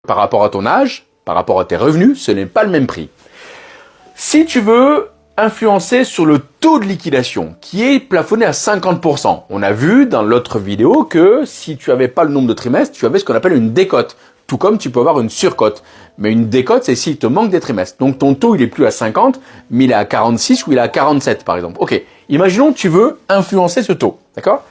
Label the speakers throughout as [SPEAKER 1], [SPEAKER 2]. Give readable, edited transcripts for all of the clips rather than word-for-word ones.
[SPEAKER 1] Par rapport à ton âge, par rapport à tes revenus, ce n'est pas le même prix. Si tu veux influencer sur le taux de liquidation qui est plafonné à 50%, on a vu dans l'autre vidéo que si tu n'avais pas le nombre de trimestres, tu avais ce qu'on appelle une décote. Tout comme tu peux avoir une surcote. Mais une décote, c'est s'il te manque des trimestres. Donc ton taux, il est plus à 50, mais il est à 46 ou il est à 47 par exemple. Ok, imaginons que tu veux influencer ce taux, d'accord?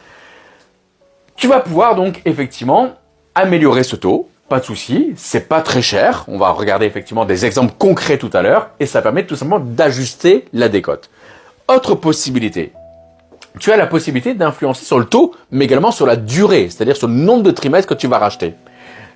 [SPEAKER 1] Tu vas pouvoir donc effectivement améliorer ce taux. Pas de souci, c'est pas très cher. On va regarder effectivement des exemples concrets tout à l'heure et ça permet tout simplement d'ajuster la décote. Autre possibilité, tu as la possibilité d'influencer sur le taux, mais également sur la durée, c'est-à-dire sur le nombre de trimestres que tu vas racheter.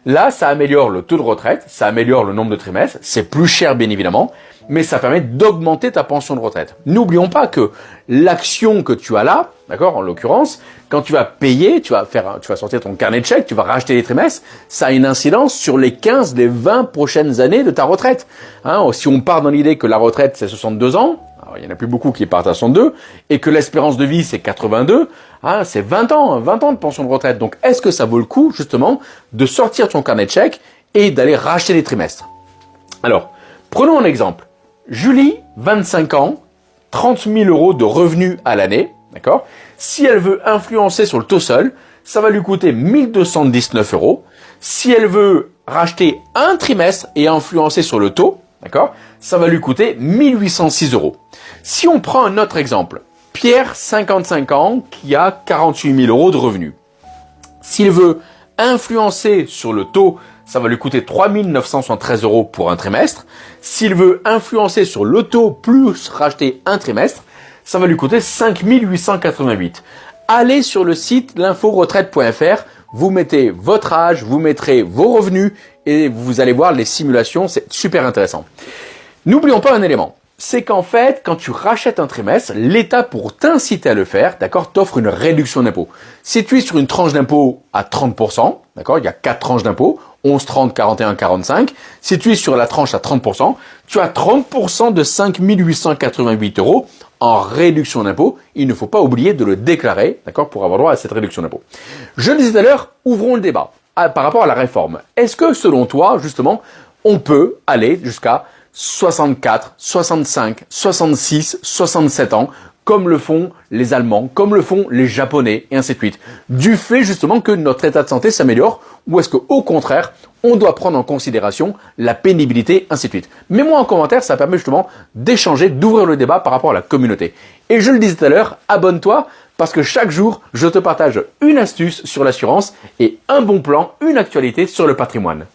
[SPEAKER 1] Là, ça améliore le taux de retraite, ça améliore le nombre de trimestres, c'est plus cher bien évidemment, mais ça permet d'augmenter ta pension de retraite. N'oublions pas que l'action que tu as là, d'accord, en l'occurrence, quand tu vas payer, tu vas sortir ton carnet de chèques, tu vas racheter les trimestres, ça a une incidence sur les 15, les 20 prochaines années de ta retraite. Si on part dans l'idée que la retraite c'est 62 ans, alors, il n'y en a plus beaucoup qui partent à 62, et que l'espérance de vie c'est 82, c'est 20 ans de pension de retraite. Donc est-ce que ça vaut le coup justement de sortir ton carnet de chèques et d'aller racheter les trimestres? Alors, prenons un exemple. Julie, 25 ans, 30 000 euros de revenus à l'année, d'accord? Si elle veut influencer sur le taux seul, ça va lui coûter 1219 euros. Si elle veut racheter un trimestre et influencer sur le taux, d'accord, ça va lui coûter 1806 euros. Si on prend un autre exemple, Pierre, 55 ans, qui a 48 000 euros de revenus. S'il veut influencer sur le taux, ça va lui coûter 3 973 euros pour un trimestre. S'il veut influencer sur le taux plus racheter un trimestre, ça va lui coûter 5 888. Allez sur le site l'inforetraite.fr, vous mettez votre âge, vous mettrez vos revenus et vous allez voir les simulations, c'est super intéressant. N'oublions pas un élément, c'est qu'en fait, quand tu rachètes un trimestre, l'État, pour t'inciter à le faire, d'accord, t'offre une réduction d'impôt. Si tu es sur une tranche d'impôt à 30%, d'accord, il y a 4 tranches d'impôt, 11, 30, 41, 45. Si tu es sur la tranche à 30%, tu as 30% de 5 888 euros en réduction d'impôt. Il ne faut pas oublier de le déclarer, d'accord, pour avoir droit à cette réduction d'impôt. Je le disais tout à l'heure, ouvrons le débat par rapport à la réforme. Est-ce que, selon toi, justement, on peut aller jusqu'à 64, 65, 66, 67 ans, comme le font les Allemands, comme le font les Japonais, et ainsi de suite, du fait justement que notre état de santé s'améliore, ou est-ce qu'au contraire, on doit prendre en considération la pénibilité, ainsi de suite. Mets-moi en commentaire, ça permet justement d'échanger, d'ouvrir le débat par rapport à la communauté. Et je le disais tout à l'heure, abonne-toi, parce que chaque jour, je te partage une astuce sur l'assurance et un bon plan, une actualité sur le patrimoine.